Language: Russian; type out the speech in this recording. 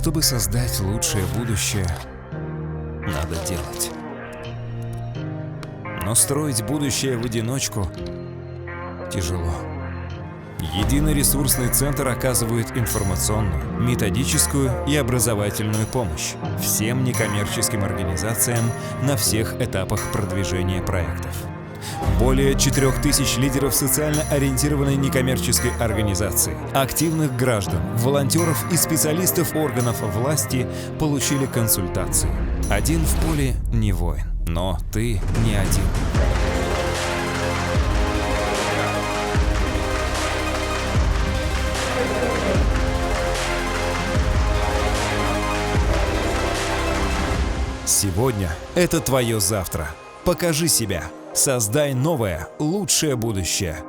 Чтобы создать лучшее будущее, надо делать. Но строить будущее в одиночку тяжело. Единый ресурсный центр оказывает информационную, методическую и образовательную помощь всем некоммерческим организациям на всех этапах продвижения проектов. Более 4000 лидеров социально ориентированной некоммерческой организации, активных граждан, волонтеров и специалистов органов власти получили консультации. Один в поле не воин, но ты не один. Сегодня – это твое завтра. Покажи себя. Создай новое, лучшее будущее.